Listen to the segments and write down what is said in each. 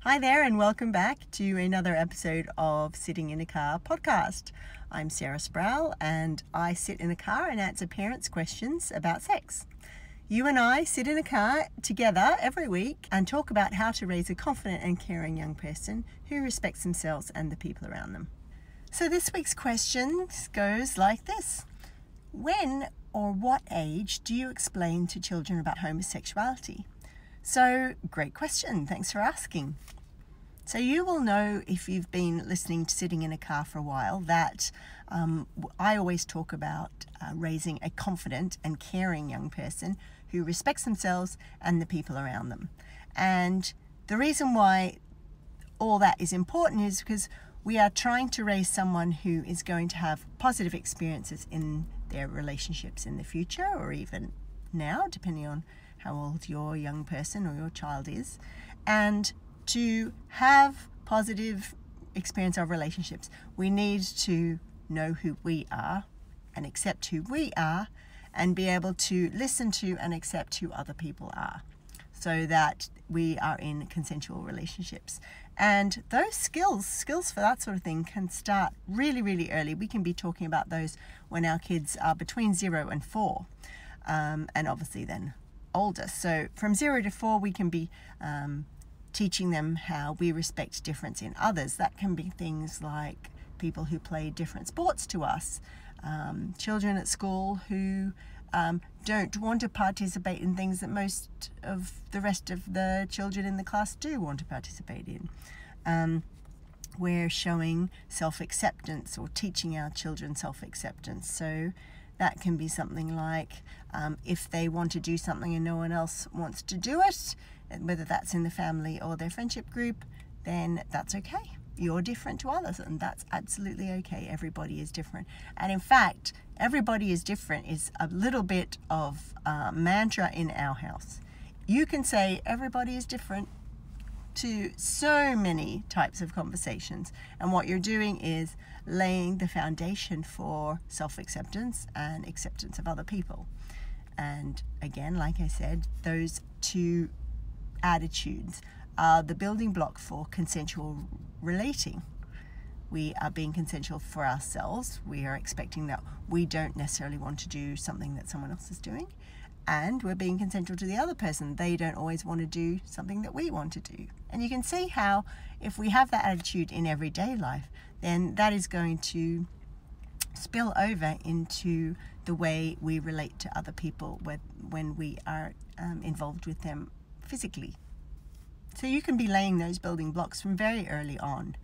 Hi there and welcome back to another episode of Sitting in a Car podcast. I'm Sarah Sproul and I sit in a car and answer parents' questions about sex. You and I sit in a car together every week and talk about how to raise a confident and caring young person who respects themselves and the people around them. So this week's question goes like this. When or what age do you explain to children about homosexuality? So, great question. Thanks for asking. So you will know if you've been listening to Sitting in a Car for a while that I always talk about raising a confident and caring young person who respects themselves and the people around them. And the reason why all that is important is because we are trying to raise someone who is going to have positive experiences in their relationships in the future or even now, depending on how old your young person or your child is. And to have positive experience of relationships, we need to know who we are and accept who we are and be able to listen to and accept who other people are so that we are in consensual relationships. And those skills for that sort of thing can start really, really early. We can be talking about those when our kids are between 0 and 4, and obviously then older. So from 0 to 4, we can be teaching them how we respect difference in others. That can be things like people who play different sports to us, children at school who don't want to participate in things that most of the rest of the children in the class do want to participate in. We're showing self-acceptance or teaching our children self-acceptance. So that can be something like if they want to do something and no one else wants to do it, whether that's in the family or their friendship group, then that's okay. You're different to others, and that's absolutely okay. Everybody is different. And in fact, everybody is different is a little bit of a mantra in our house. You can say everybody is different to so many types of conversations, and what you're doing is laying the foundation for self-acceptance and acceptance of other people. And again, like I said, those two attitudes are the building block for consensual relating. We are being consensual for ourselves. We are expecting that we don't necessarily want to do something that someone else is doing, and we're being consensual to the other person. They don't always want to do something that we want to do. And you can see how if we have that attitude in everyday life, then that is going to spill over into the way we relate to other people when we are involved with them physically. So you can be laying those building blocks from very early on.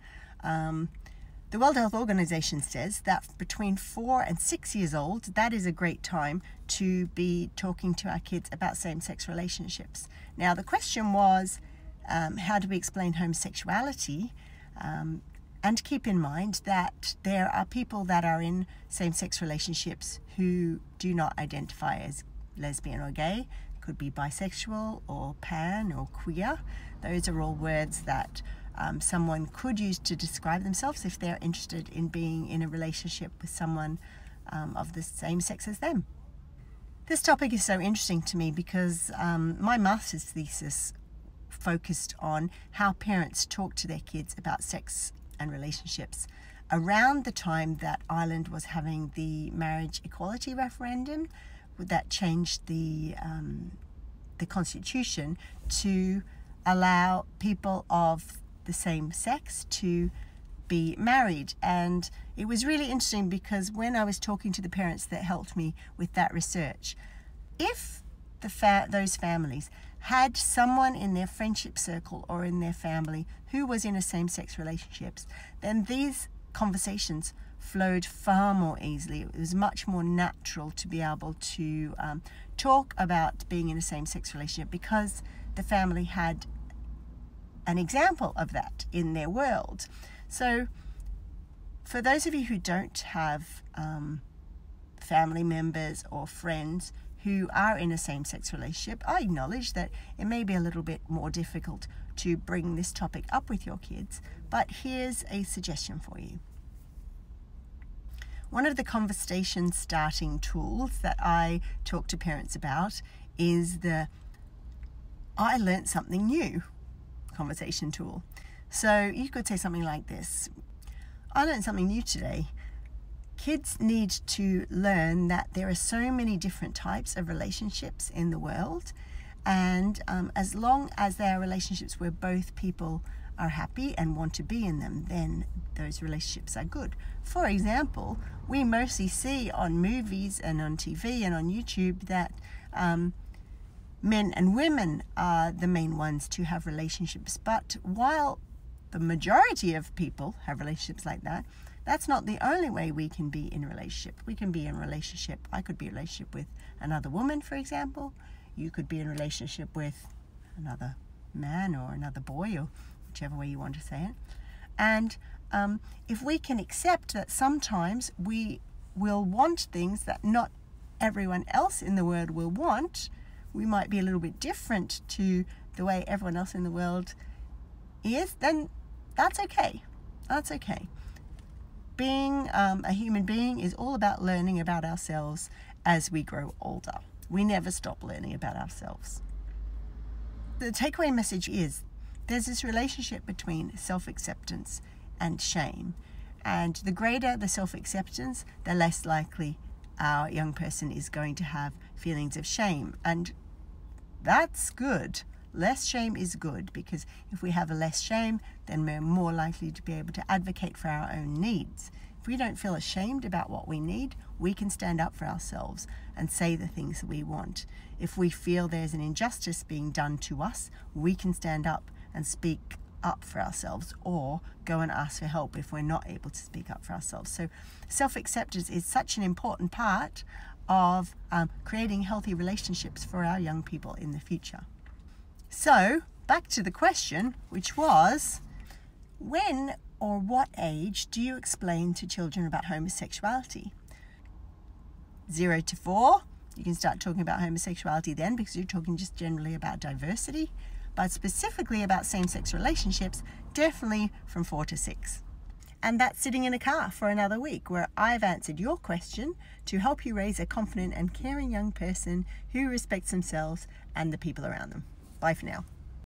The World Health Organization says that between 4 and 6 years old, that is a great time to be talking to our kids about same-sex relationships. Now, the question was, how do we explain homosexuality? And keep in mind that there are people that are in same-sex relationships who do not identify as lesbian or gay, could be bisexual or pan or queer. Those are all words that someone could use to describe themselves if they're interested in being in a relationship with someone of the same sex as them. This topic is so interesting to me because my master's thesis focused on how parents talk to their kids about sex and relationships around the time that Ireland was having the Marriage Equality Referendum that changed the constitution to allow people of the same sex to be married. And it was really interesting because when I was talking to the parents that helped me with that research, if those families had someone in their friendship circle or in their family who was in a same-sex relationships, then these conversations flowed far more easily. It was much more natural to be able to talk about being in a same-sex relationship because the family had an example of that in their world. So for those of you who don't have family members or friends who are in a same-sex relationship, I acknowledge that it may be a little bit more difficult to bring this topic up with your kids, but here's a suggestion for you. One of the conversation starting tools that I talk to parents about is I learned something new. conversation tool. So you could say something like this: I learned something new today. Kids need to learn that there are so many different types of relationships in the world, and as long as they are relationships where both people are happy and want to be in them, then those relationships are good. For example, we mostly see on movies and on TV and on YouTube that men and women are the main ones to have relationships. But while the majority of people have relationships like that, that's not the only way we can be in a relationship. We can be in a relationship. I could be in a relationship with another woman, for example. You could be in a relationship with another man or another boy, or whichever way you want to say it. And if we can accept that sometimes we will want things that not everyone else in the world will want, we might be a little bit different to the way everyone else in the world is, then that's okay. That's okay. Being a human being is all about learning about ourselves as we grow older. We never stop learning about ourselves. The takeaway message is there's this relationship between self-acceptance and shame. And the greater the self-acceptance, the less likely our young person is going to have feelings of shame. And that's good. Less shame is good, because if we have a less shame, then we're more likely to be able to advocate for our own needs. If we don't feel ashamed about what we need, we can stand up for ourselves and say the things that we want. If we feel there's an injustice being done to us, we can stand up and speak up for ourselves, or go and ask for help if we're not able to speak up for ourselves. So self-acceptance is such an important part of creating healthy relationships for our young people in the future. So back to the question, which was, when or what age do you explain to children about homosexuality? 0 to 4, you can start talking about homosexuality then, because you're talking just generally about diversity. But specifically about same-sex relationships, definitely from 4 to 6. And that's Sitting in a Car for another week, where I've answered your question to help you raise a confident and caring young person who respects themselves and the people around them. Bye for now.